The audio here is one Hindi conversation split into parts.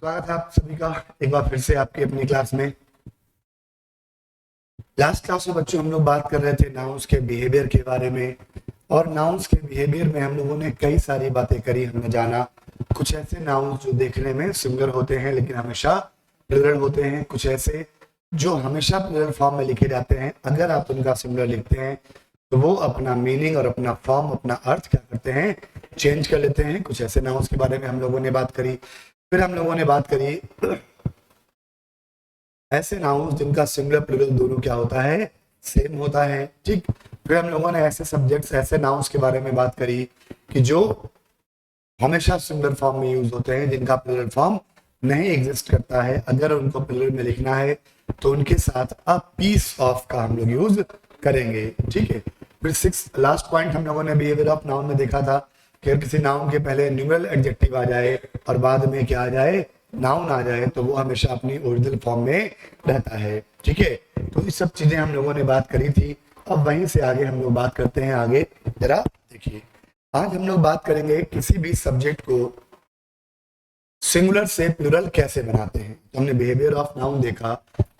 स्वागत है आप सभी का एक बार फिर से आपकी अपनी क्लास में। लास्ट क्लास में बच्चों हम लोग बात कर रहे थे नाउन्स के बिहेवियर के बारे में, और नाउन्स के बिहेवियर में हम लोगों ने कई सारी बातें करी। हमने जाना कुछ ऐसे नाउन्स जो देखने में सिमिलर होते हैं लेकिन हमेशा प्लूरल होते हैं, कुछ ऐसे जो हमेशा प्लूरल फॉर्म में लिखे जाते हैं, अगर आप उनका सिमिलर लिखते हैं तो वो अपना मीनिंग और अपना फॉर्म, अपना अर्थ क्या करते हैं, चेंज कर लेते हैं। कुछ ऐसे नाउन्स के बारे में हम लोगों ने बात करी। फिर हम लोगों ने बात करी ऐसे नाउन्स जिनका सिंगुलर प्लूरल दोनों क्या होता है, सेम होता है। ठीक। फिर हम लोगों ने ऐसे सब्जेक्ट्स, ऐसे नाउन्स के बारे में बात करी कि जो हमेशा सिंगुलर फॉर्म में यूज होते हैं, जिनका प्लूरल फॉर्म नहीं एग्जिस्ट करता है। अगर उनको प्लूरल में लिखना है तो उनके साथ अ पीस ऑफ का हम लोग यूज करेंगे। ठीक है। फिर लास्ट पॉइंट हम लोगों ने बिहेवियर ऑफ नाउन में देखा था कि अगर किसी नाउन के पहले न्यूमेरल एडजेक्टिव आ जाए और बाद में क्या आ जाए, नाउन आ जाए, तो वो हमेशा अपनी ओरिजिनल फॉर्म में रहता है। ठीक है। तो ये सब चीजें हम लोगों ने बात करी थी। अब वहीं से आगे हम लोग बात करते हैं। आगे जरा देखिए, आज हम लोग बात करेंगे किसी भी सब्जेक्ट को सिंगुलर से प्लूरल कैसे बनाते हैं। तो हमने बिहेवियर ऑफ नाउन देखा।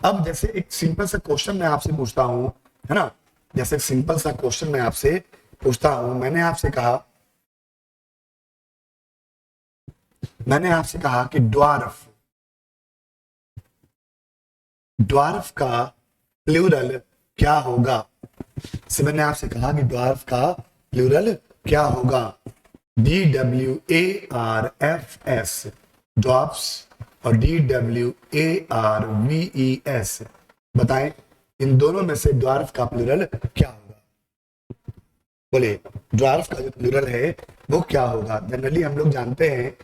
अब जैसे एक सिंपल सा क्वेश्चन मैं आपसे पूछता हूं, है ना, जैसे एक सिंपल सा क्वेश्चन मैं आपसे पूछता हूं। मैंने आपसे कहा कि ड्वार्फ, ड्वार्फ का प्लूरल क्या होगा। से मैंने आपसे कहा कि ड्वार्फ का प्लूरल क्या होगा। DWARFS, ड्वार्फ्स, और DWARVES। बताएं इन दोनों में से ड्वार्फ का प्लूरल क्या होगा। बोले ड्वार्फ का जो प्लूरल है वो क्या होगा। जनरली हम लोग जानते हैं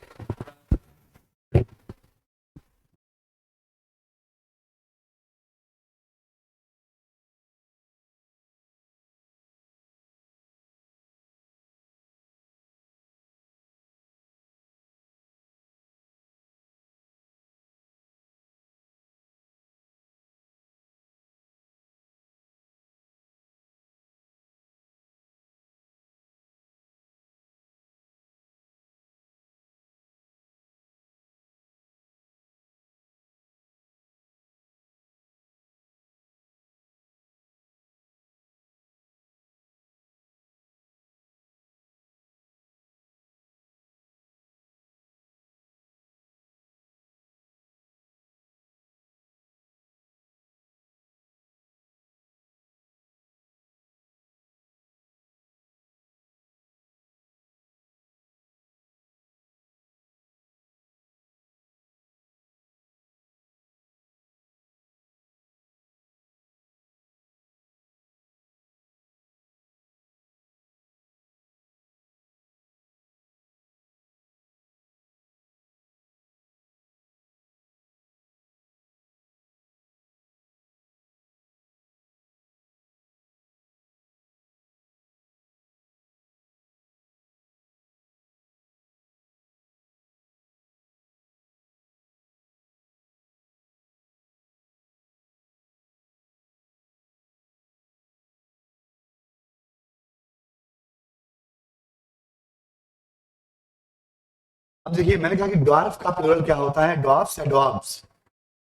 अब देखिए, मैंने कहा कि ड्वार्फ का प्लूरल क्या होता है, ड्वार्फ्स या ड्वार्फ्स।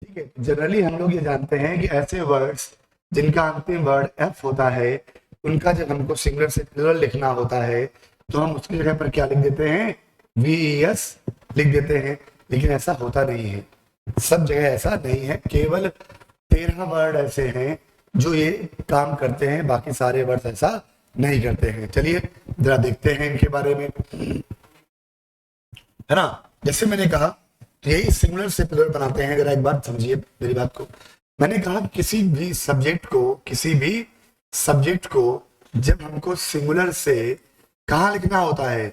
ठीक है। जनरली हम लोग ये जानते हैं कि ऐसे वर्ड्स जिनका अंतिम वर्ड एफ होता है, उनका जब हमको सिंगुलर से प्लूरल लिखना होता है तो हम उसकी जगह पर क्या लिख देते हैं, VES लिख देते हैं। लेकिन ऐसा होता नहीं है, सब जगह ऐसा नहीं है। केवल 13 वर्ड ऐसे हैं जो ये काम करते हैं, बाकी सारे वर्ड ऐसा नहीं करते हैं। चलिए जरा देखते हैं इनके बारे में, है ना। जैसे मैंने कहा यही सिंगुलर से प्लूरल बनाते हैं। अगर एक बात समझिए मेरी बात को, मैंने कहा किसी भी सब्जेक्ट को जब हमको सिंगुलर से कहाँ लिखना होता है,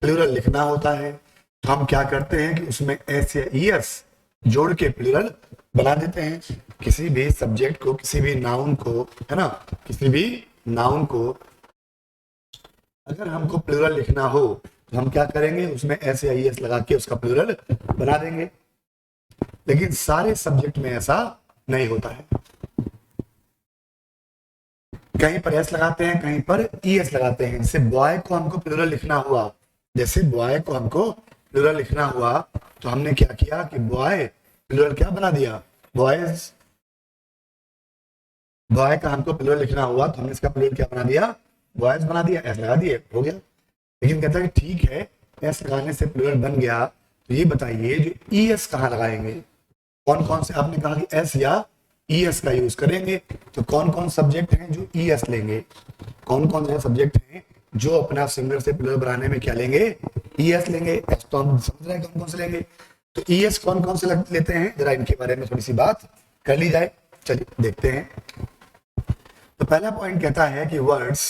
प्लूरल लिखना होता है, तो हम क्या करते हैं कि उसमें एस या ES जोड़ के प्लूरल बना देते हैं। किसी भी सब्जेक्ट को, किसी भी नाउन को, है ना, किसी भी नाउन को अगर हमको प्लूरल लिखना हो तो हम क्या करेंगे, उसमें एस या ES लगा के उसका प्लूरल बना देंगे। लेकिन सारे सब्जेक्ट में ऐसा नहीं होता है। कहीं पर एस लगाते हैं, कहीं पर ES लगाते हैं। जैसे बॉय को हमको प्लूरल लिखना हुआ, तो हमने क्या किया कि बॉय प्लूरल क्या बना दिया, बॉयज। बॉय का हमको प्लूरल लिखना हुआ तो हमने इसका प्लूरल क्या बना दिया, बॉयज बना दिया, एस लगा दिए, हो गया। लेकिन कहता है कि ठीक है, एस लगाने से प्लूरल बन गया, तो ये बताइए जो ई एस कहाँ लगाएंगे, कौन कौन से, आपने कहा कि एस या ई एस का यूज करेंगे, तो कौन कौन सब्जेक्ट हैं जो ई एस लेंगे, कौन कौन से सब्जेक्ट हैं जो अपना सिंगुलर से प्लूरल बनाने में क्या लेंगे, ई एस लेंगे। एस तो हम समझ रहे हैं कौन कौन से लेंगे, तो ई एस कौन कौन से लेते हैं, जरा इनके बारे में थोड़ी सी बात कर ली जाए। चलिए देखते हैं। तो पहला पॉइंट कहता है कि words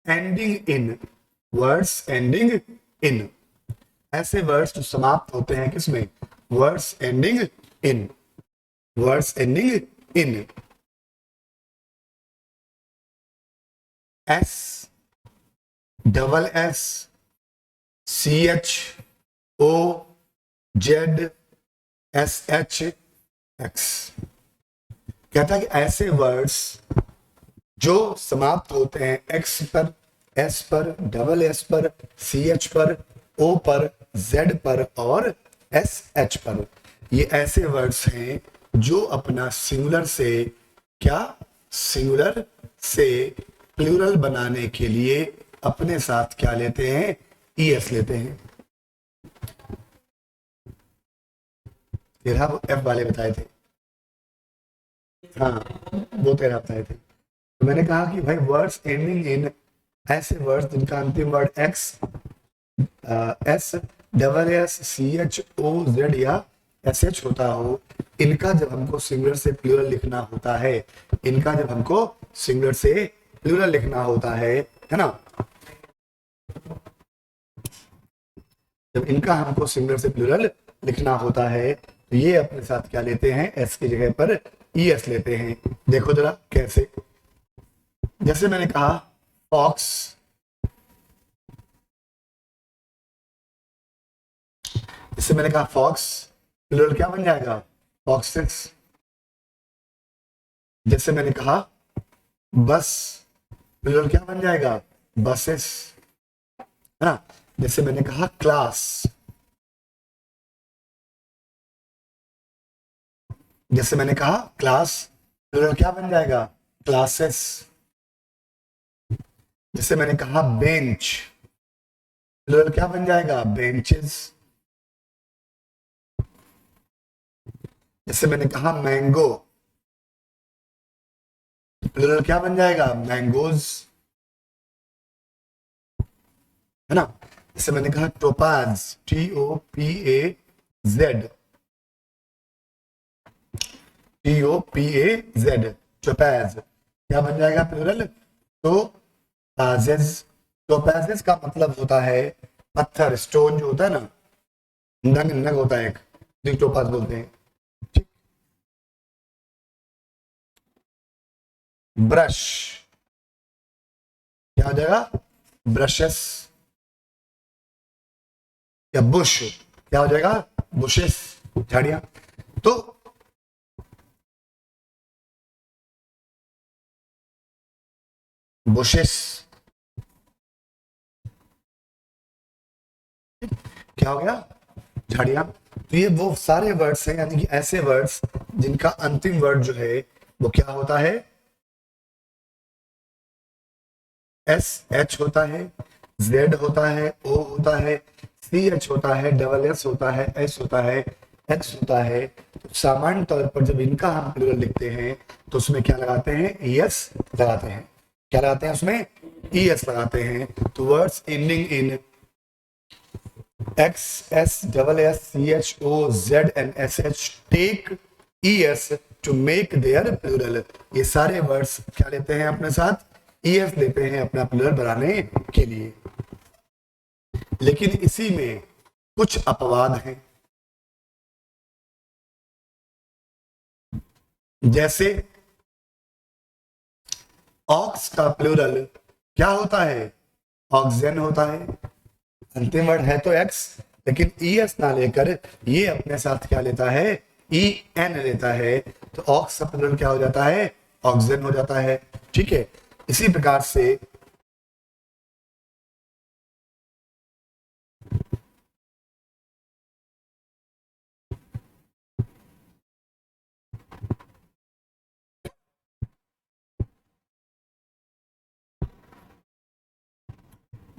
ending in, words ending in, ऐसे वर्ड्स जो समाप्त होते हैं किसमें, words ending in, words ending in S, double S, C H O, Z, S H, X. कहता है कि ऐसे वर्ड्स जो समाप्त होते हैं एक्स पर, एस पर, डबल एस पर, सी एच पर, ओ पर, जेड पर और एस एच पर, ये ऐसे वर्ड्स हैं जो अपना सिंगुलर से क्या, सिंगुलर से प्लूरल बनाने के लिए अपने साथ क्या लेते हैं, ई एस लेते हैं। तेरह एफ वाले बताए थे, हाँ वो 13 बताए थे। तो मैंने कहा कि भाई वर्ड्स एंडिंग इन, ऐसे वर्ड्स जिनका अंतिम word X, S, double S, C H O, Z या एस एच होता हो, इनका जब हमको सिंगुलर से प्लूरल लिखना होता है, इनका जब हमको सिंगुलर से प्लूरल लिखना होता है ना, जब इनका हमको सिंगुलर से प्लूरल लिखना होता है तो ये अपने साथ क्या लेते हैं, एस की जगह पर ई एस लेते हैं। देखो जरा कैसे, जैसे मैंने कहा फॉक्स, जैसे मैंने कहा फॉक्स, प्लूरल क्या बन जाएगा, फॉक्सेस। जैसे मैंने कहा बस, प्लूरल क्या बन जाएगा, बसेस, है ना। जैसे मैंने कहा क्लास, जैसे मैंने कहा क्लास, प्लूरल क्या बन जाएगा, क्लासेस। जैसे मैंने कहा बेंच, प्लूरल क्या बन जाएगा, बेंचेस। जैसे मैंने कहा मैंगो, प्लूरल क्या बन जाएगा, मैंगोज, है ना। जैसे मैंने कहा topaz, T O P A Z, T O P A Z, topaz, क्या बन जाएगा प्लूरल, टोपाजेस। टोपैजेस का मतलब होता है पत्थर, स्टोन जो होता है ना, नग नग होता है एक, टोपाज बोलते हैं। ठीक, ब्रश, क्या हो जाएगा, ब्रशेस, या बुश, क्या हो जाएगा, बुशेस, झाड़ियां। तो बुशेस क्या हो गया, झाड़ियां। तो ये वो सारे वर्ड्स हैं, यानी कि ऐसे वर्ड्स जिनका अंतिम वर्ड जो है वो क्या होता है, एस एच होता है, जेड होता है, ओ होता है, सी एच होता है, डबल एस होता है, एस होता है, एक्स होता है। तो सामान्य तौर पर जब इनका हम प्लूरल लिखते हैं तो उसमें क्या लगाते हैं, ई एस लगाते हैं। क्या लगाते हैं उसमें, ई एस लगाते हैं। तो words ending in X, S, double S, C H O, Z and S H take E S to make their plural. ये सारे वर्ड्स क्या लेते हैं अपने साथ, ई एस लेते हैं अपना प्लूरल बनाने के लिए। लेकिन इसी में कुछ अपवाद हैं, जैसे ऑक्स का प्लूरल क्या होता है, ऑक्सेन होता है। अंतिम वर्ड है तो एक्स, लेकिन ई एस ना लेकर ये अपने साथ क्या लेता है, ई एन लेता है। तो ऑक्स का प्लूरल क्या हो जाता है, ऑक्सेन हो जाता है। ठीक है, इसी प्रकार से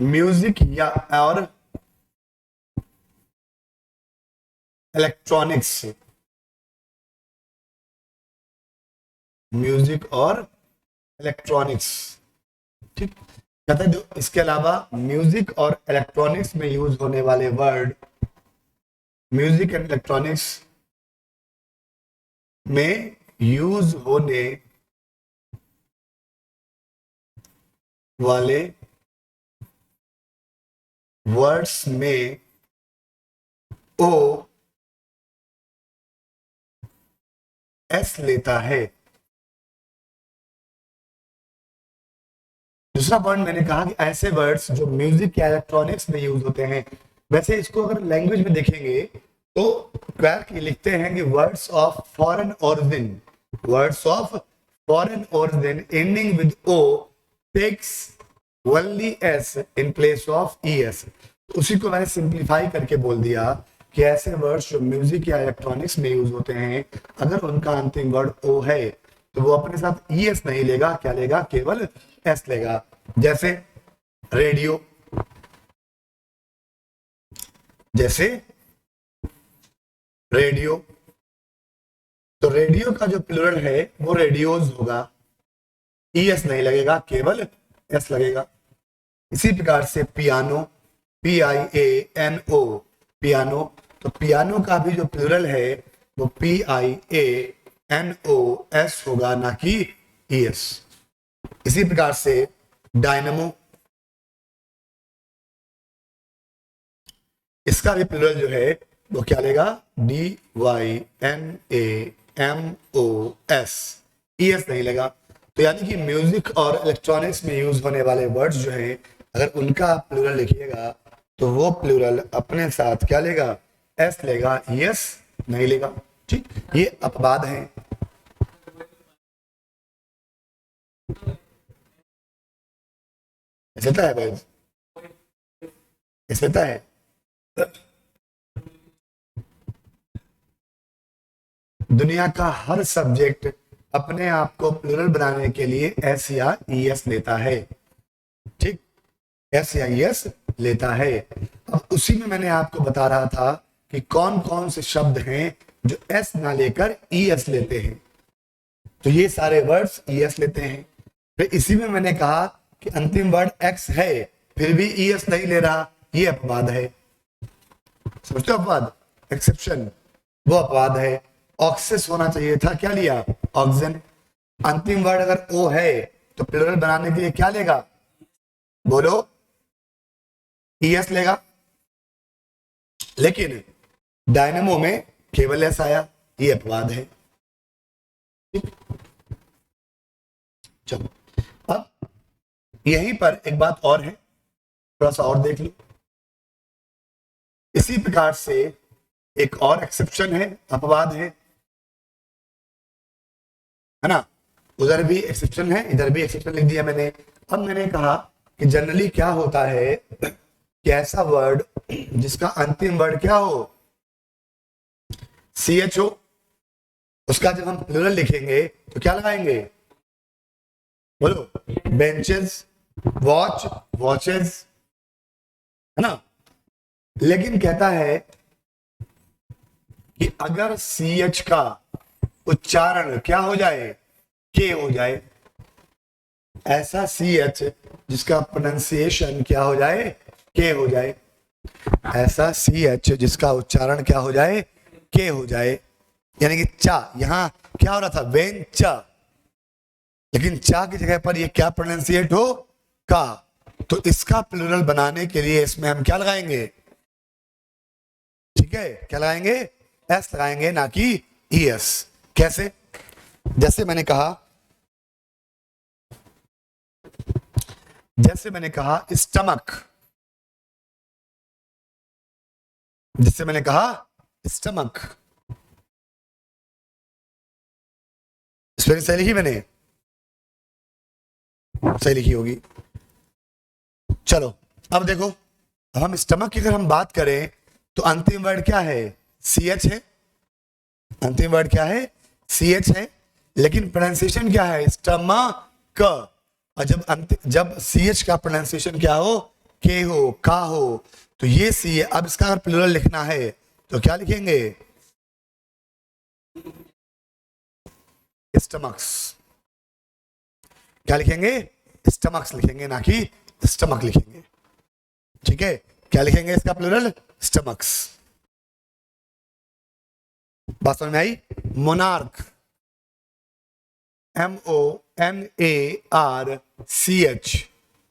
म्यूजिक या और इलेक्ट्रॉनिक्स, म्यूजिक और इलेक्ट्रॉनिक्स, ठीक। कहते हैं जो इसके अलावा म्यूजिक और इलेक्ट्रॉनिक्स में यूज होने वाले वर्ड, म्यूजिक एंड इलेक्ट्रॉनिक्स में यूज होने वाले वर्ड्स में ओ एस लेता है। दूसरा पॉइंट मैंने कहा कि ऐसे वर्ड्स जो म्यूजिक या इलेक्ट्रॉनिक्स में यूज होते हैं, वैसे इसको अगर लैंग्वेज में देखेंगे तो क्लर्क लिखते हैं कि words of foreign origin, words of foreign origin ending with O takes only S in place of E S. उसी को मैंने सिंप्लीफाई करके बोल दिया कि ऐसे वर्ड्स जो म्यूजिक या इलेक्ट्रॉनिक्स में यूज होते हैं, अगर उनका अंतिम वर्ड ओ है तो वो अपने साथ ई एस नहीं लेगा, क्या लेगा, केवल एस लेगा। जैसे रेडियो, जैसे रेडियो, तो रेडियो का जो प्लूरल है वो रेडियोज होगा, ई एस नहीं लगेगा, केवल एस लगेगा। इसी प्रकार से piano, P I A N O, piano, तो पियानो का भी जो प्लूरल है वो P I A N O S होगा, ना कि ई एस। इसी प्रकार से डायनामो, इसका भी प्लूरल जो है वो क्या लेगा, D Y N A M O S, E S नहीं लगा। तो यानी कि म्यूजिक और इलेक्ट्रॉनिक्स में यूज होने वाले वर्ड्स जो हैं, अगर उनका प्लूरल लिखिएगा तो वो प्लूरल अपने साथ क्या लेगा, एस लेगा, ई एस नहीं लेगा, ठीक। ये अपवाद हैं। ऐसा है भाई, ऐसा है। दुनिया का हर सब्जेक्ट अपने आप को प्लूरल बनाने के लिए एस या ई एस लेता है, ठीक, एस या ई एस लेता है। अब उसी में मैंने आपको बता रहा था कि कौन कौन से शब्द हैं जो एस ना लेकर ई एस लेते हैं। तो ये सारे वर्ड्स ई एस लेते हैं। फिर इसी में मैंने कहा कि अंतिम वर्ड एक्स है फिर भी ई एस नहीं ले रहा, ये अपवाद है। समझते हो अपवाद, एक्सेप्शन, वो अपवाद है। ऑक्सिस होना चाहिए था, क्या लिया, ऑक्सीजन। अंतिम वर्ड अगर ओ है तो प्लूरल बनाने के लिए क्या लेगा, बोलो, ई एस लेगा। लेकिन डायनेमो में केवल एस आया, ये अपवाद है, ठीक। चलो अब यहीं पर एक बात और है, थोड़ा सा और देख लो। इसी प्रकार से एक और एक्सेप्शन है, अपवाद है ना। उधर भी एक्सेप्शन है, इधर भी एक्सेप्शन लिख दिया मैंने। अब मैंने कहा कि जनरली क्या होता है कि ऐसा वर्ड जिसका अंतिम वर्ड क्या हो, सी एच हो, उसका जब हम प्लूरल लिखेंगे तो क्या लगाएंगे, बोलो, बेंचेस, वॉच, वॉचेस, है ना। लेकिन कहता है कि अगर सी एच का उच्चारण क्या हो जाए, के हो जाए, ऐसा सी एच जिसका प्रोनाउंसिएशन क्या हो जाए, के हो जाए, ऐसा सी एच जिसका उच्चारण क्या हो जाए, के हो जाए। यानी कि चा, यहां क्या हो रहा था, वेन चा, लेकिन चा की जगह पर ये क्या प्रोनाउंसिएट हो, का। तो इसका प्लूरल बनाने के लिए इसमें हम क्या लगाएंगे, ठीक है, क्या लगाएंगे, एस लगाएंगे, ना कि ई एस। कैसे, जैसे मैंने कहा स्टमक, जैसे मैंने कहा स्टमक, स्पेलिंग सही लिखी मैंने, सही लिखी होगी। चलो अब देखो, अब हम स्टमक की अगर हम बात करें तो अंतिम वर्ड क्या है, सी एच है, अंतिम वर्ड क्या है, सी एच है, लेकिन प्रोनाउंसिएशन क्या है, स्टमक। और जब सी एच का प्रोनाउंसिएशन क्या हो, के हो, का हो, तो ये सी है। अब इसका अगर प्लूरल लिखना है तो क्या लिखेंगे? स्टमक्स। क्या लिखेंगे? स्टमक्स लिखेंगे, ना कि स्टमक लिखेंगे। ठीक है, क्या लिखेंगे इसका प्लूरल? स्टमक्स। बात समझ में आई? Monarch, MONARCH,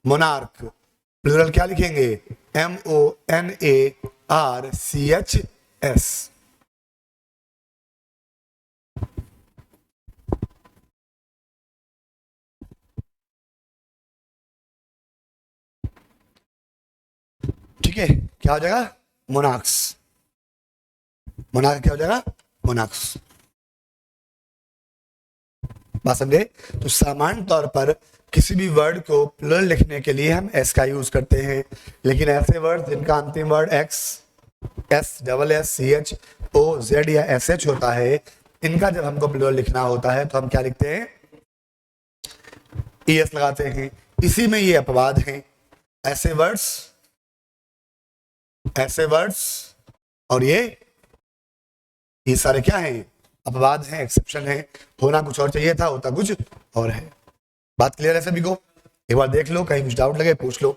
monarch. प्लूरल क्या लिखेंगे? MONARCHS। ठीक है, क्या हो जाएगा? मोनार्क्स। मोनार्क क्या हो जाएगा? मोनार्क्स। बात समझे? तो सामान्य तौर पर किसी भी वर्ड को प्लूरल लिखने के लिए हम एस का यूज करते हैं, लेकिन ऐसे वर्ड जिनका अंतिम word X, S, double S, C H, O, Z या एस एच होता है, इनका जब हमको प्लूरल लिखना होता है तो हम क्या लिखते हैं? एस लगाते हैं। इसी में ये अपवाद हैं। ऐसे वर्ड्स, ऐसे वर्ड्स और ये सारे क्या हैं? अपवाद हैं, एक्सेप्शन है। होना कुछ और चाहिए था, होता कुछ और है। बात क्लियर है सभी को? एक बार देख लो, कहीं कुछ डाउट लगे पूछ लो।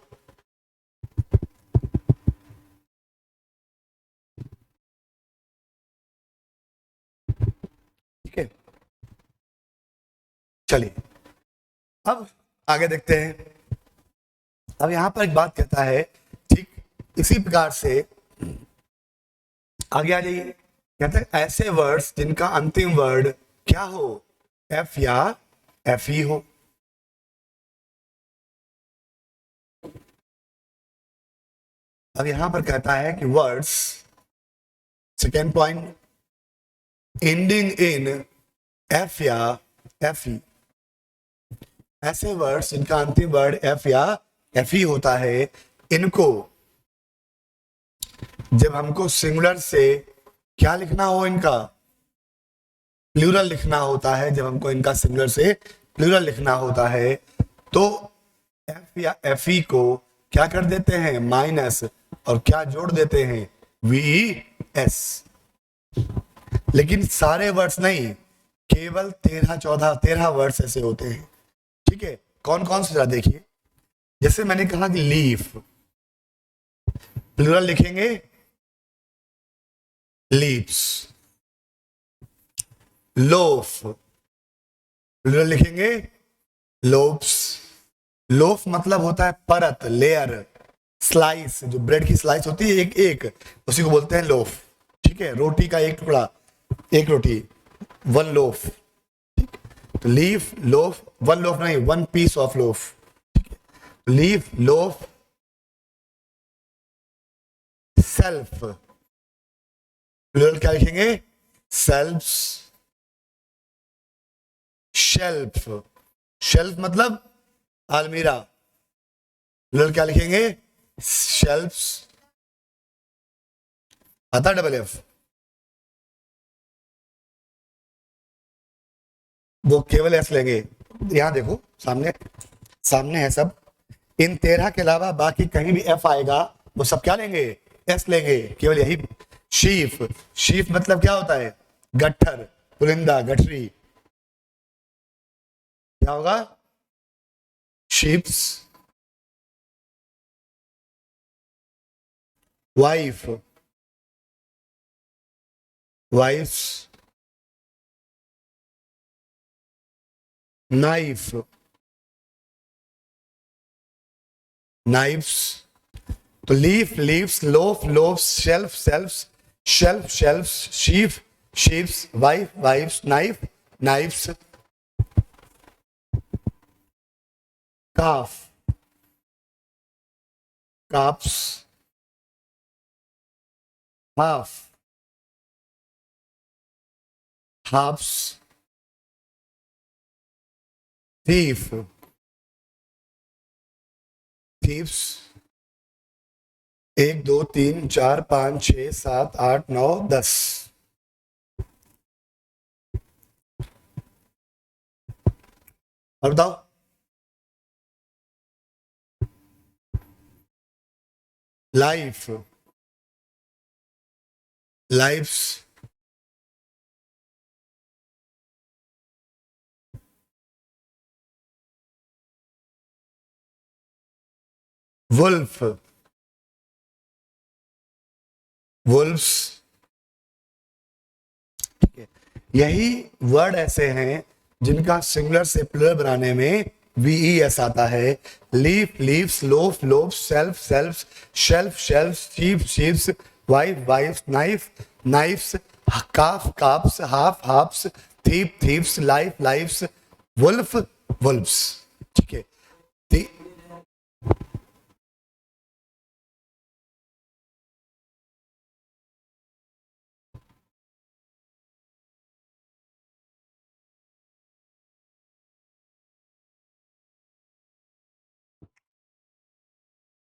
ठीक है, चलिए अब आगे देखते हैं। अब यहां पर एक बात कहता है, ठीक इसी प्रकार से आगे आ जाइए। कहते हैं ऐसे वर्ड्स जिनका अंतिम वर्ड क्या हो? एफ या एफ ई हो। अब यहां पर कहता है कि words, second point, ending in F या एफ ई। ऐसे वर्ड्स जिनका अंतिम वर्ड एफ या एफ ई होता है, इनको जब हमको सिंगुलर से क्या लिखना हो, इनका प्लूरल लिखना होता है, जब हमको इनका सिंगुलर से प्लूरल लिखना होता है, तो एफ या एफ ई को क्या कर देते हैं? माइनस, और क्या जोड़ देते हैं? V S. लेकिन सारे वर्ड्स नहीं, केवल 13 वर्ड्स ऐसे होते हैं। ठीक है, कौन कौन से? जरा देखिए। जैसे मैंने कहा कि लीफ, प्लूरल लिखेंगे लीव्स। लोफ, प्लूरल लिखेंगे लोफ्स। लोफ मतलब होता है परत, लेयर, स्लाइस। जो ब्रेड की स्लाइस होती है एक एक, उसी को बोलते हैं लोफ। ठीक है, रोटी का एक टुकड़ा, एक रोटी, वन लोफ। ठीक, तो लीफ, लोफ, वन लोफ नहीं, one piece of loaf. Leaf, loaf, self. Plural क्या लिखेंगे? सेल्फ्स। शेल्फ, शेल्फ मतलब अलमीरा। प्लूरल क्या लिखेंगे? शेल्फ्स। आता डबल एफ? वो केवल एस लेंगे। यहां देखो, सामने सामने है सब। इन 13 के अलावा बाकी कहीं भी एफ आएगा, वो सब क्या लेंगे? एस लेंगे, केवल यही। शीफ, शीफ मतलब क्या होता है? गट्ठर, पुरिंदा, गठरी। क्या होगा? Sheeps. Wife, wifes. Knife, knifes. तो leaf, leaves, loaf, loafs, shelf, shelfs, shelf, shelfs, sheaf, sheafs, wife, wifes, knife, knifes. Calf, calfs. Half, halfs. Thief, thiefs. 1 2 3 4 5 6 7 8 9 10। और बताओ। Life, lifes, wolf, wolfs. ठीक है, यही वर्ड ऐसे हैं जिनका सिंगुलर से प्लुरल बनाने में V E S. Leaf, leaves, loaf, loafs, self, selfs, shelf, shelfs, sheep, sheeps, wife, wifes, knife, knifes, calf, calfs, half, halfs, thief, thiefs, life, lifes, wolf, wolfs. ठीक है, ती-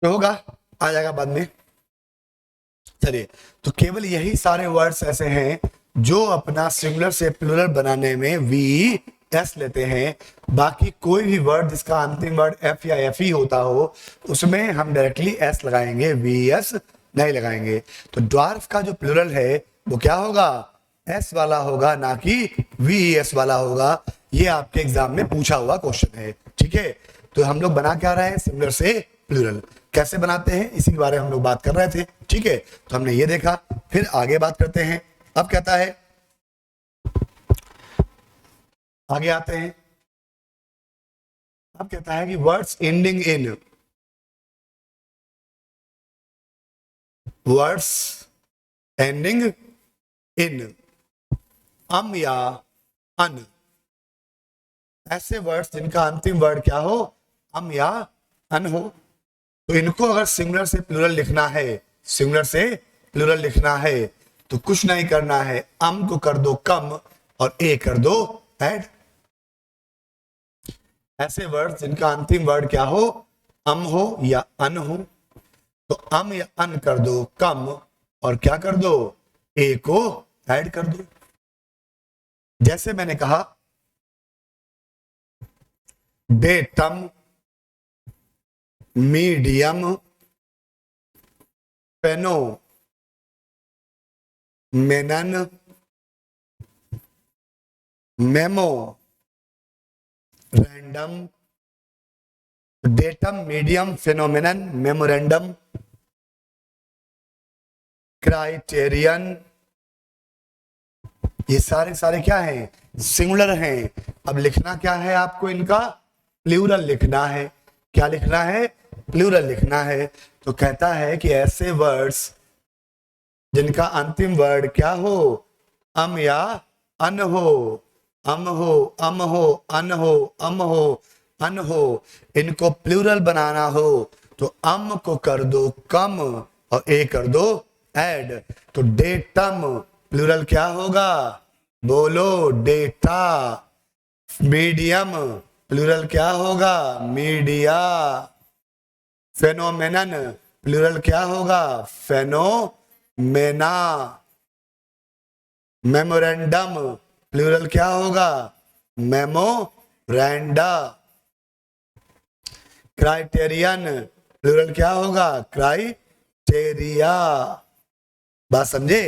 तो होगा, आ जाएगा बाद में। चलिए, तो केवल यही सारे वर्ड्स ऐसे हैं जो अपना सिंगुलर से प्लुरल बनाने में वी एस लेते हैं। बाकी कोई भी वर्ड जिसका अंतिम वर्ड एफ या एफ ई होता हो उसमें हम डायरेक्टली एस लगाएंगे, वी एस नहीं लगाएंगे। तो ड्वार्फ का जो प्लुरल है वो क्या होगा, एस वाला होगा, ना कि वी एस वाला होगा। ये आपके एग्जाम में पूछा हुआ क्वेश्चन है। ठीक है, तो हम लोग बना क्या रहे हैं, सिंगुलर से प्लुरल कैसे बनाते हैं इसी के बारे में हम लोग बात कर रहे थे। ठीक है, तो हमने ये देखा, फिर आगे बात करते हैं। अब कहता है, आगे आते हैं। अब कहता है कि words ending in, words ending इन या अन, ऐसे वर्ड्स जिनका अंतिम वर्ड क्या हो, या अन हो, तो इनको अगर सिंगुलर से प्लुरल लिखना है, सिंगुलर से प्लुरल लिखना है तो कुछ नहीं करना है, को कर दो कम और ए कर दो ऐड। ऐसे वर्ड जिनका अंतिम वर्ड क्या हो, हो या अन हो, तो या अन कर दो कम और क्या कर दो, ए को ऐड कर दो। जैसे मैंने कहा, datum, medium, phenomenon, memorandum, datum, medium, phenomenon, memorandum, criterion, ये सारे सारे क्या हैं, सिंगुलर हैं। अब लिखना क्या है आपको, इनका प्लूरल लिखना है। क्या लिखना है, प्लूरल लिखना है। तो कहता है कि ऐसे वर्ड्स जिनका अंतिम वर्ड क्या हो, या अन हो, हो, हो, अन हो, हो, अन हो, इनको प्लूरल बनाना हो तो को कर दो कम और ए कर दो ऐड। तो डेटम प्लूरल क्या होगा, बोलो, डेटा। मीडियम प्लूरल क्या होगा, मीडिया। फेनोमेनन प्लूरल क्या होगा, फेनोमेना। मेमोरेंडम प्लूरल क्या होगा, मेमोरेंडा। क्राइटेरियन प्लूरल क्या होगा, क्राइटेरिया। बात समझे,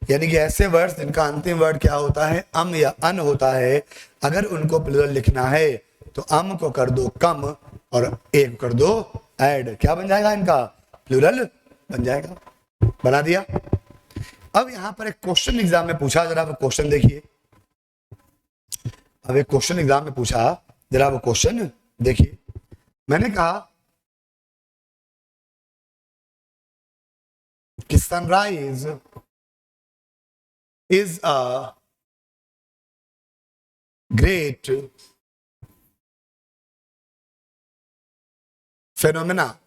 यानी कि ऐसे वर्ड्स जिनका अंतिम वर्ड क्या होता है, या अन होता है, अगर उनको प्लूरल लिखना है तो को कर दो कम और ए को कर दो ऐड। क्या बन जाएगा, इनका प्लूरल बन जाएगा। बना दिया। अब यहां पर एक क्वेश्चन एग्जाम में पूछा, जरा वो क्वेश्चन देखिए। अब एक क्वेश्चन एग्जाम में पूछा, जरा वो क्वेश्चन देखिए। मैंने कहा कि sunrise is a great phenomena.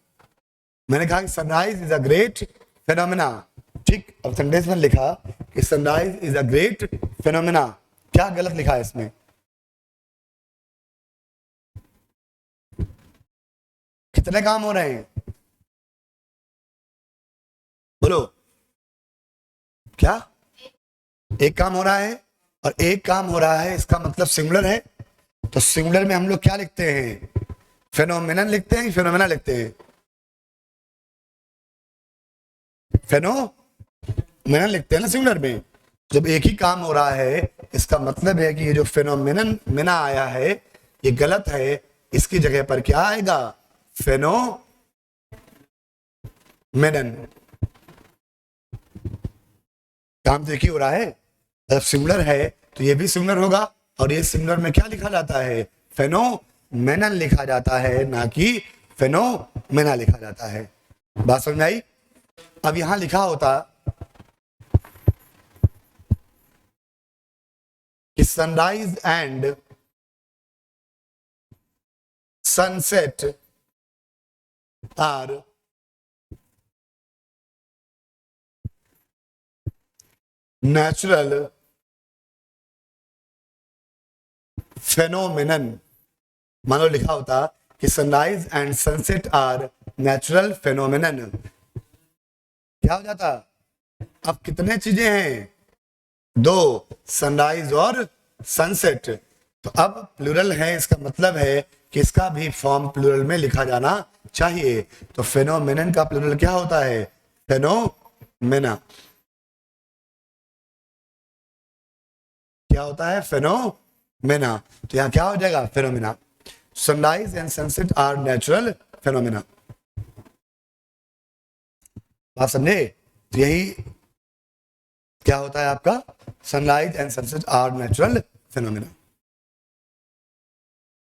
मैंने कहा कि sunrise is a great phenomena. ठीक, अब सेंटेंस में लिखा कि sunrise is a great phenomena. क्या गलत लिखा है इसमें, कितने काम हो रहे हैं, बोलो। क्या, एक काम हो रहा है, और एक काम हो रहा है इसका मतलब सिंगुलर है। तो सिंगुलर में हम लोग क्या लिखते हैं, फेनोमेनन लिखते हैं, फेनोमेना लिखते हैं। फेनोमेनन लिखते हैं ना सिंगुलर में। जब एक ही काम हो रहा है, इसका मतलब है कि ये जो फेनोमेनन मेना आया है ये गलत है, इसकी जगह पर क्या आएगा, फेनोमेनन। काम तो एक ही हो रहा है, जब सिंगुलर है तो ये भी सिंगुलर होगा, और ये सिंगुलर में क्या लिखा जाता है, फेनोमेनन लिखा जाता है, ना कि फेनोमेना लिखा जाता है। बात समझ में आई? अब यहां लिखा होता कि sunrise and sunset are natural phenomenon. मान लो लिखा होता कि sunrise and sunset are natural phenomenon, क्या हो जाता? अब कितने चीजें हैं, दो, सनराइज और सनसेट। तो अब प्लूरल है, इसका मतलब है कि इसका भी फॉर्म प्लूरल में लिखा जाना चाहिए। तो फेनोमेनन का प्लूरल क्या होता है, फेनोमेना। क्या होता है, फेनोमेना। तो यहां क्या हो जाएगा, phenomena. Sunrise and sunset are natural phenomena. बात समझे? तो यही क्या होता है आपका, sunrise and sunset are natural phenomena.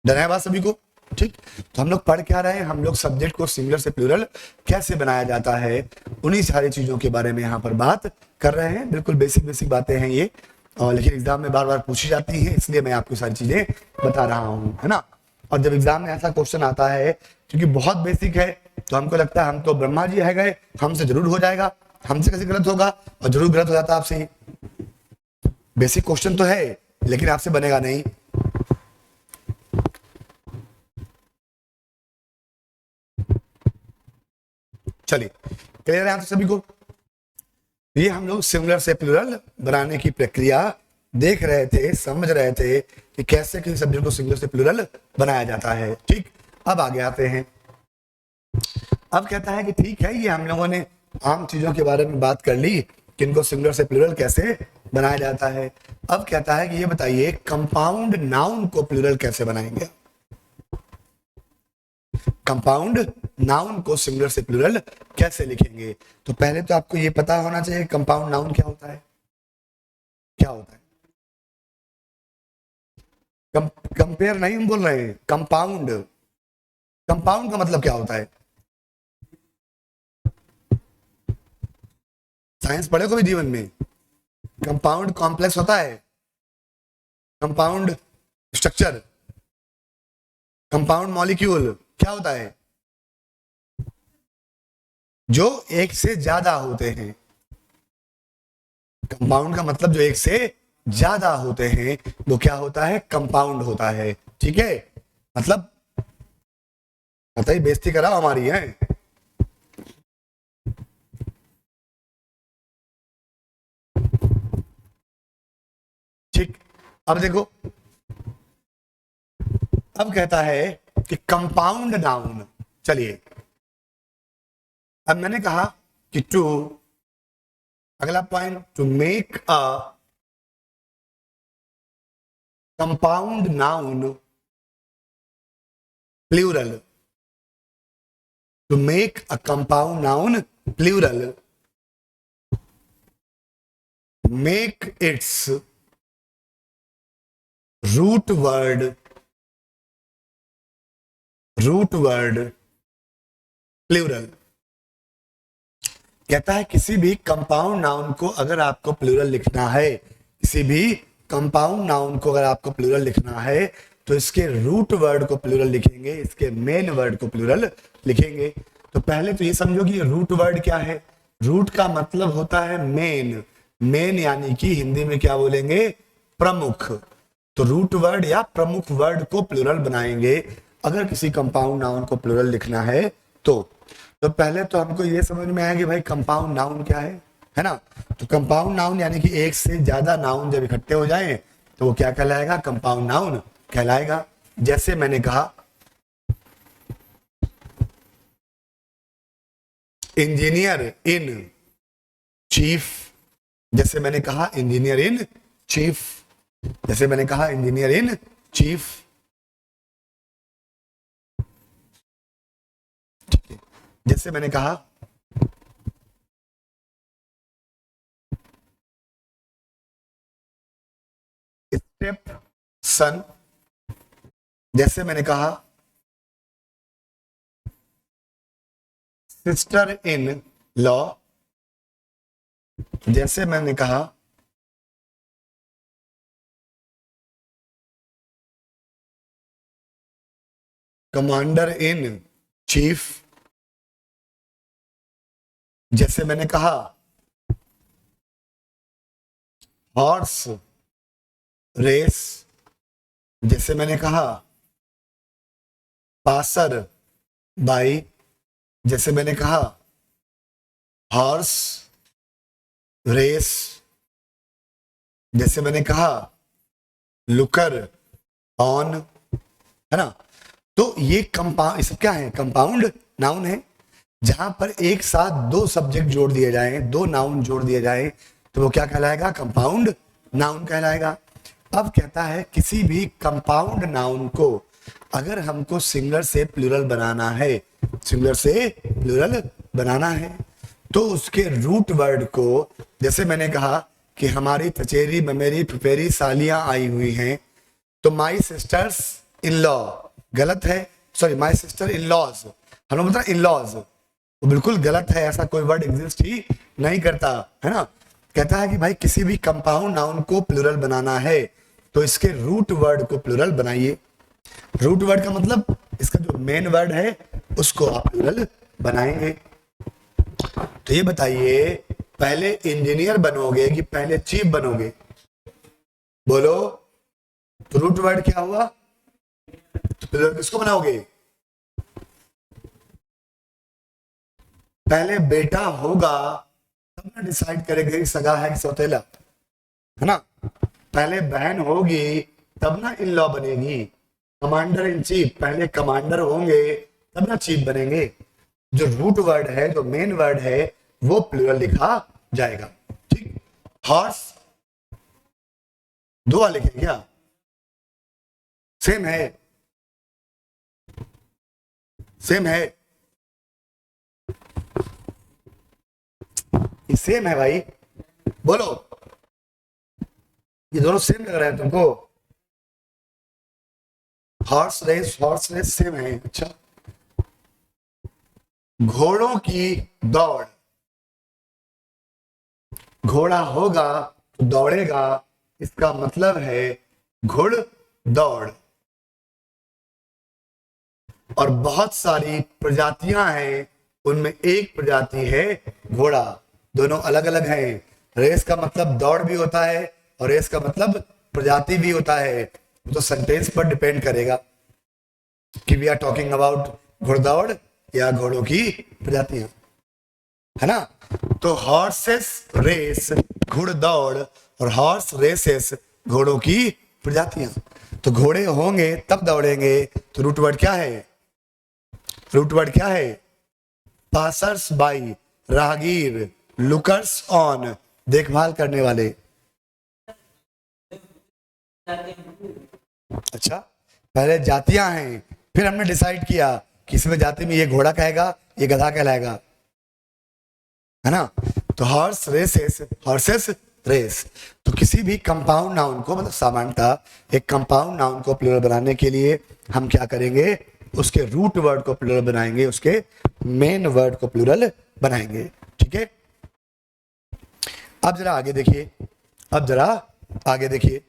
डर है बात सभी को? ठीक। तो हम लोग पढ़ क्या रहे हैं, हम लोग सब्जेक्ट को सिंगुलर से प्लूरल कैसे बनाया जाता है, उन्हीं सारी चीजों के बारे में यहाँ पर बात कर रहे हैं। बिल्कुल बेसिक बेसिक बातें हैं ये, और लेकिन एग्जाम में बार बार पूछी जाती है, इसलिए मैं आपको सारी चीजें बता रहा हूँ, है ना। और जब एग्जाम में ऐसा क्वेश्चन आता है क्योंकि बहुत बेसिक है, तो हमको लगता है हम तो ब्रह्मा जी है गए, हमसे जरूर हो जाएगा, हमसे कैसे गलत होगा, और जरूर गलत हो जाता आपसे। बेसिक क्वेश्चन तो है लेकिन आपसे बनेगा नहीं। चलिए, क्लियर है आप सभी को? ये हम लोग सिंगुलर से प्लूरल बनाने की प्रक्रिया देख रहे थे, समझ रहे थे कि कैसे किसी सब्जेक्ट को सिंगुलर से प्लूरल बनाया जाता है। ठीक, अब आगे आते हैं। अब कहता है कि ठीक है, ये हम लोगों ने आम चीजों के बारे में बात कर ली कि इनको सिंगुलर से प्लूरल कैसे बनाया जाता है। अब कहता है कि ये बताइए कंपाउंड नाउन को प्लूरल कैसे बनाएंगे। कंपाउंड नाउन को सिंगुलर से प्लूरल कैसे लिखेंगे? तो पहले तो आपको ये पता होना चाहिए कंपाउंड नाउन क्या होता है। क्या होता है? कंपेयर नहीं हम बोल रहे हैं, कंपाउंड। कंपाउंड का मतलब क्या होता है? साइंस पढ़े कभी जीवन में? कंपाउंड कॉम्प्लेक्स होता है, कंपाउंड स्ट्रक्चर, कंपाउंड मॉलिक्यूल क्या होता है? जो एक से ज्यादा होते हैं। कंपाउंड का मतलब जो एक से ज्यादा होते हैं वो क्या होता है, कंपाउंड होता है। ठीक है, मतलब बताइए, बेइज्जती कराओ हमारी है। ठीक, अब देखो, अब कहता है कि कंपाउंड नाउन। चलिए, अब मैंने कहा कि टू, अगला point, to make a compound noun plural. To make a compound noun plural, make its root word plural. कहता है किसी भी कंपाउंड नाउन को अगर आपको प्लूरल लिखना है, किसी भी कंपाउंड नाउन को अगर आपको प्लूरल लिखना है तो इसके रूट वर्ड को प्लूरल लिखेंगे, इसके मेन वर्ड को प्लूरल लिखेंगे। तो पहले तो ये समझो कि रूट वर्ड क्या है। रूट का मतलब होता है मेन, मेन यानी कि हिंदी में क्या बोलेंगे, प्रमुख। तो रूट वर्ड या प्रमुख वर्ड को प्लूरल बनाएंगे अगर किसी कंपाउंड नाउन को प्लूरल लिखना है तो पहले तो हमको ये समझ में आया कि भाई कंपाउंड नाउन क्या है ना। तो कंपाउंड नाउन यानी कि एक से ज्यादा नाउन जब इकट्ठे हो जाएं तो वो क्या कहलाएगा, कंपाउंड नाउन कहलाएगा। जैसे मैंने कहा इंजीनियर इन चीफ, जैसे मैंने कहा इंजीनियर इन चीफ, जैसे मैंने कहा इंजीनियर इन चीफ, ठीक है, जैसे मैंने कहा स्टेप सन, जैसे मैंने कहा सिस्टर इन लॉ, जैसे मैंने कहा कमांडर इन चीफ, जैसे मैंने कहा हॉर्स रेस, जैसे मैंने कहा पासर बाई, जैसे मैंने कहा हॉर्स रेस, जैसे मैंने कहा लुकर ऑन, है ना। तो ये कंपाउंड, सब क्या है, कंपाउंड नाउन है। जहां पर एक साथ दो सब्जेक्ट जोड़ दिए जाए, दो नाउन जोड़ दिए जाए, तो वो क्या कहलाएगा, कंपाउंड नाउन कहलाएगा। अब कहता है किसी भी कंपाउंड नाउन को अगर हमको सिंगुलर से प्लूरल बनाना है, सिंगुलर से प्लूरल बनाना है, तो उसके रूट वर्ड को, जैसे मैंने कहा कि हमारी चचेरी ममेरी फुफेरी सालियां आई हुई हैं, तो माई सिस्टर्स इन लॉ गलत है, sorry my sister in laws, हम लोग मतलब इन लॉज, वो बिल्कुल गलत है, ऐसा कोई वर्ड एग्जिस्ट ही नहीं करता, है ना। कहता है कि भाई किसी भी कंपाउंड नाउन को प्लूरल बनाना है तो इसके रूट वर्ड को प्लूरल बनाइए। रूट वर्ड का मतलब इसका जो मेन वर्ड है उसको आप प्लूरल बनाएंगे। तो ये बताइए पहले इंजीनियर बनोगे कि पहले चीफ बनोगे, बोलो। तो रूट वर्ड क्या हुआ, तो प्लूरल किसको बनाओगे, पहले बेटा होगा तब ना डिसाइड करेंगे कि सगा है कि सौतेला, है ना। पहले बहन होगी तब ना इन लॉ बनेगी। कमांडर इन चीफ, पहले कमांडर होंगे तब ना चीफ बनेंगे। जो रूट वर्ड है, जो मेन वर्ड है, वो प्लूरल लिखा जाएगा, ठीक। हॉर्स दो वाले लिखे क्या, सेम है, सेम है, ये सेम है भाई, बोलो। ये दोनों सेम लग रहे हैं तुमको, हॉर्स रेस सेम है, अच्छा। घोड़ों की दौड़, घोड़ा होगा तो दौड़ेगा, इसका मतलब है घुड़ दौड़। और बहुत सारी प्रजातियां हैं, उनमें एक प्रजाति है घोड़ा, दोनों अलग अलग हैं। रेस का मतलब दौड़ भी होता है और रेस का मतलब प्रजाति भी होता है, तो सेंटेंस पर डिपेंड करेगा कि वी आर टॉकिंग अबाउट घुड़दौड़ या घोड़ों की प्रजातियां, है ना। तो हॉर्सेस रेस घुड़दौड़ और हॉर्स रेसेस घोड़ों की प्रजातियां। तो घोड़े होंगे तब दौड़ेंगे, तो रूट वर्ड क्या है, रूट वर्ड क्या है, पासर्स बाई राहगीर, लुकर्स ऑन देखभाल करने वाले। अच्छा, पहले जातियां हैं, फिर हमने डिसाइड किया कि इसमें जाति में ये घोड़ा कहेगा, ये गधा कहलाएगा, है ना। तो हॉर्स रेसेस, हॉर्सेस रेस। तो किसी भी कंपाउंड नाउन को, मतलब सामान्यतः एक कंपाउंड नाउन को प्लूरल बनाने के लिए हम क्या करेंगे, उसके रूट वर्ड को प्लूरल बनाएंगे, उसके मेन वर्ड को प्लूरल बनाएंगे, ठीक है। अब जरा आगे देखिए, अब जरा आगे देखिए।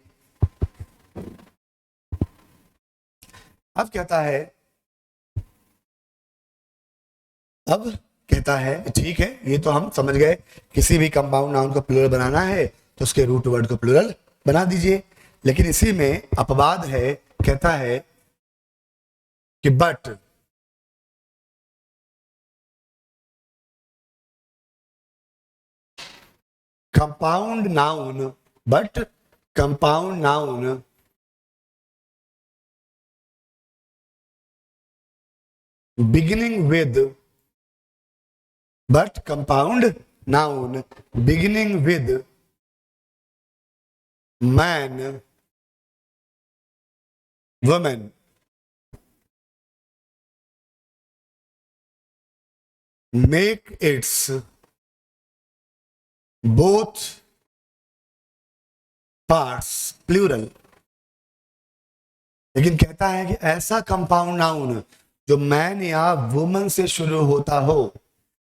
अब कहता है, अब कहता है ठीक है, ये तो हम समझ गए, किसी भी कंपाउंड नाउन को प्लूरल बनाना है तो उसके रूट वर्ड को प्लूरल बना दीजिए। लेकिन इसी में अपवाद है, कहता है कि but compound noun, but compound noun beginning with, but compound noun beginning with man women make its both parts plural. लेकिन कहता है कि ऐसा कंपाउंड नाउन जो मैन या वुमन से शुरू होता हो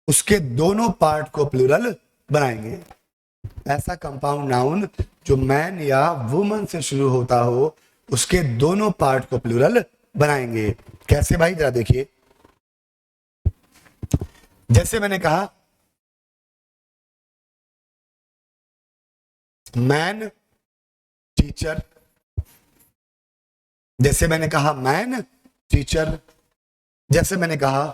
उसके दोनों पार्ट को प्लूरल बनाएंगे। ऐसा कंपाउंड नाउन जो मैन या वुमन से शुरू होता हो उसके दोनों पार्ट को प्लूरल बनाएंगे। कैसे भाई, जरा देखिए। जैसे मैंने कहा मैन टीचर, जैसे मैंने कहा मैन टीचर, जैसे मैंने कहा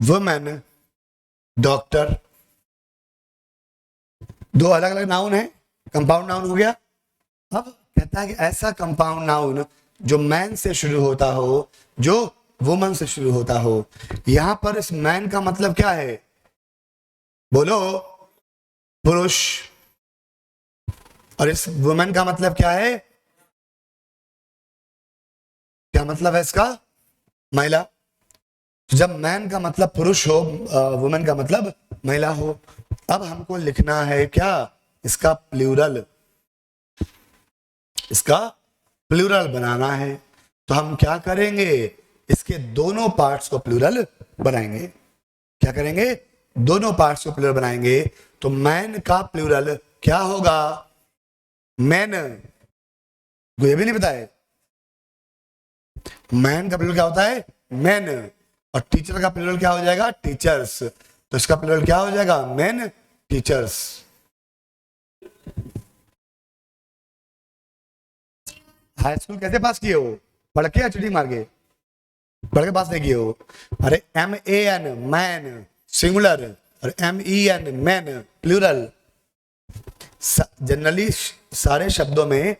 वुमेन डॉक्टर, दो अलग अलग नाउन है, कंपाउंड नाउन हो गया। अब कहता है कि ऐसा कंपाउंड नाउन जो मैन से शुरू होता हो, जो वुमन से शुरू होता हो। यहां पर इस मैन का मतलब क्या है, बोलो, पुरुष, और इस वुमेन का मतलब क्या है, क्या मतलब है इसका, महिला। तो जब मैन का मतलब पुरुष हो, वुमेन का मतलब महिला हो, अब हमको लिखना है क्या, इसका प्लूरल, इसका प्लूरल बनाना है। तो हम क्या करेंगे, इसके दोनों पार्ट्स को प्लूरल बनाएंगे। क्या करेंगे, दोनों पार्ट्स को प्लूरल बनाएंगे। तो मैन का प्लूरल क्या होगा, मैन, ये भी नहीं पता है मैन का प्लूरल क्या होता है, मैन, और टीचर का प्लूरल क्या हो जाएगा, टीचर्स। तो इसका प्लूरल क्या हो जाएगा, मैन टीचर्स। हाई स्कूल कैसे पास किए हो, पढ़ के या चुटी मार के, पढ़ के पास नहीं किए हो। अरे MAN मैन सिंगुलर और MEN मैन प्लूरल। जनरली सारे शब्दों में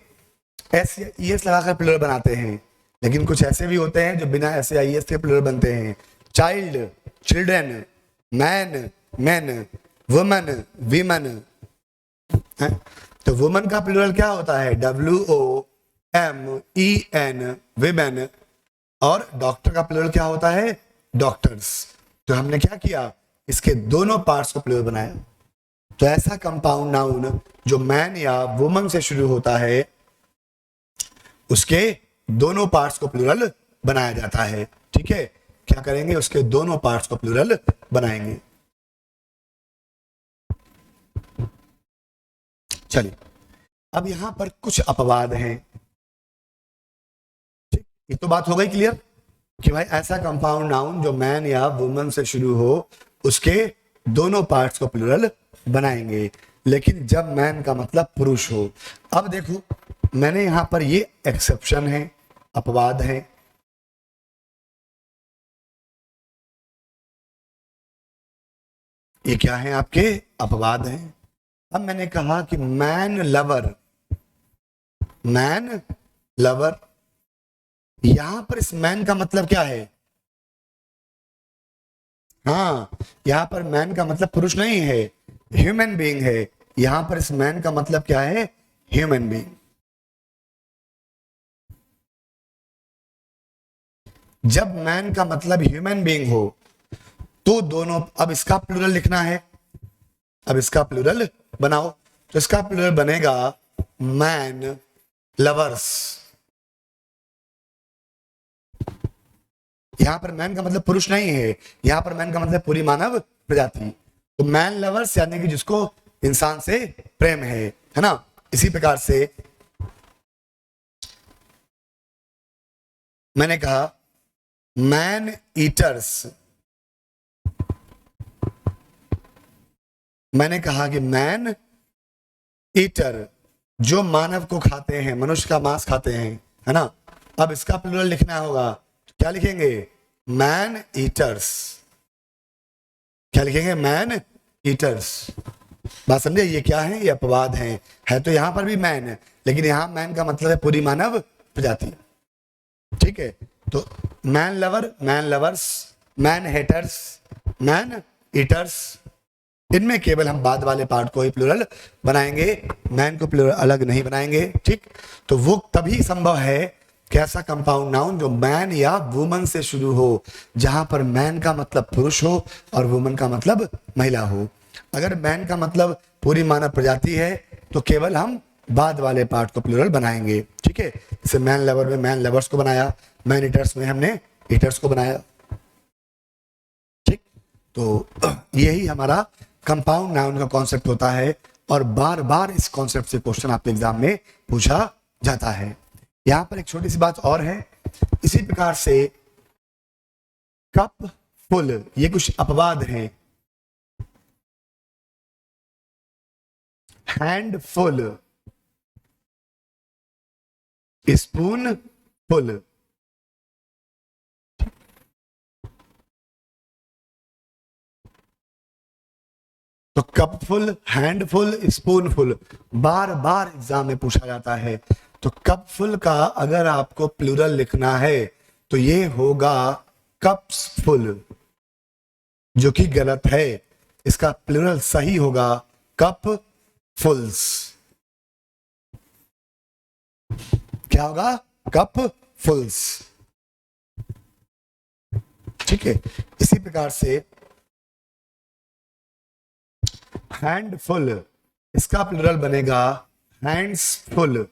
S या ES लगाकर प्लूरल बनाते हैं, लेकिन कुछ ऐसे भी होते हैं जो बिना S या ES के प्लूरल बनते हैं। Child children, man man, woman women. तो वुमन का प्लूरल क्या होता है, WOMEN विमेन, और डॉक्टर का प्लूरल क्या होता है, डॉक्टर्स। तो हमने क्या किया, इसके दोनों पार्ट्स को प्लूरल बनाया। तो ऐसा कंपाउंड नाउन जो मैन या वुमन से शुरू होता है उसके दोनों पार्ट्स को प्लूरल बनाया जाता है। ठीक है, क्या करेंगे, उसके दोनों पार्ट्स को प्लूरल बनाएंगे। चलिए, अब यहां पर कुछ अपवाद हैं। ठीक, ये तो बात हो गई क्लियर कि भाई ऐसा कंपाउंड नाउन जो मैन या वुमन से शुरू हो उसके दोनों पार्ट्स को प्लूरल बनाएंगे। लेकिन जब मैन का मतलब पुरुष हो, अब देखो मैंने यहां पर ये एक्सेप्शन है, अपवाद है। ये क्या है, आपके अपवाद हैं। अब मैंने कहा कि मैन लवर, मैन लवर, यहां पर इस मैन का मतलब क्या है, हाँ, यहां पर मैन का मतलब पुरुष नहीं है, ह्यूमन बीइंग है। यहां पर इस मैन का मतलब क्या है, ह्यूमन बीइंग। जब मैन का मतलब ह्यूमन बीइंग हो तो दोनों, अब इसका प्लूरल लिखना है, अब इसका प्लूरल बनाओ। तो इसका प्लूरल बनेगा मैन लवर्स। यहां पर मैन का मतलब पुरुष नहीं है, यहां पर मैन का मतलब पूरी मानव प्रजाति। तो मैन लवर्स यानी कि जिसको इंसान से प्रेम है ना। इसी प्रकार से मैंने कहा मैन ईटर्स, मैंने कहा कि मैन ईटर जो मानव को खाते हैं, मनुष्य का मांस खाते हैं, है ना। अब इसका प्लूरल लिखना होगा, क्या लिखेंगे, मैन ईटर्स। क्या लिखेंगे, मैन ईटर्स। बात समझे, ये क्या है, ये अपवाद है तो यहां पर भी मैन है, लेकिन यहां मैन का मतलब है पूरी मानव प्रजाति। ठीक है, तो man lover, man lovers, man haters, man eaters. इनमें केवल हम बाद वाले पार्ट को ही प्लूरल बनाएंगे, मैन को प्लूरल अलग नहीं बनाएंगे, ठीक। तो वो तभी संभव है कि ऐसा कंपाउंड नाउन जो मैन या वुमन से शुरू हो, जहां पर मैन का मतलब पुरुष हो और वुमन का मतलब महिला हो। अगर मैन का मतलब पूरी मानव प्रजाति है तो केवल हम बाद वाले पार्ट को प्लूरल बनाएंगे, ठीक है। जैसे मैन लवर में मैन लवर्स को बनाया, मैन ईटर्स में हमने ईटर्स को बनाया, ठीक। तो यही हमारा कंपाउंड नाउन का कॉन्सेप्ट होता है और बार बार इस कॉन्सेप्ट से क्वेश्चन आपके एग्जाम में पूछा जाता है। यहां पर एक छोटी सी बात और है, इसी प्रकार से कप फुल, ये कुछ अपवाद हैं। हैंड फुल, स्पून फुल, तो cupful, handful, spoonful बार बार एग्जाम में पूछा जाता है। तो कप फुल का अगर आपको प्लूरल लिखना है तो ये होगा कप्स फुल, जो कि गलत है। इसका प्लूरल सही होगा कप फुल्स। क्या होगा? कप फुल्स, ठीक है। इसी प्रकार से हैंड फुल, इसका प्लूरल बनेगा हैंड्स फुल,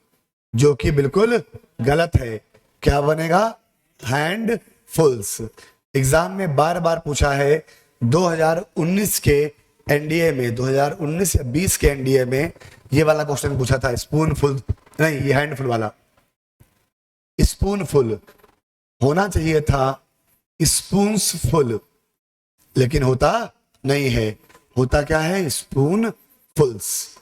जो कि बिल्कुल गलत है। क्या बनेगा? हैंड फुल्स। एग्जाम में बार बार पूछा है, 2019 के एनडीए में, 2019 या 20 के एनडीए में ये वाला क्वेश्चन पूछा था, स्पून फुल नहीं, ये हैंड फुल वाला। स्पून फुल होना चाहिए था स्पून्स फुल, लेकिन होता नहीं है। होता क्या है? स्पून फुल्स।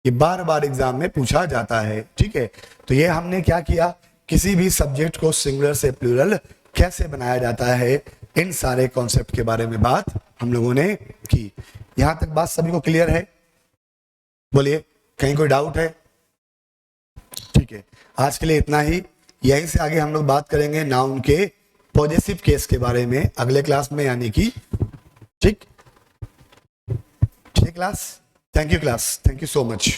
ये बार बार एग्जाम में पूछा जाता है, ठीक है। तो ये हमने क्या किया, किसी भी सब्जेक्ट को सिंगुलर से प्लूरल कैसे बनाया जाता है, इन सारे कॉन्सेप्ट के बारे में बात हम लोगों ने की। यहां तक बात सभी को क्लियर है? बोलिए, कहीं कोई डाउट है? ठीक है, आज के लिए इतना ही। यहीं से आगे हम लोग बात करेंगे नाउन के पॉजेसिव केस के बारे में अगले क्लास में, यानी कि ठीक class. Thank you class, thank you so much.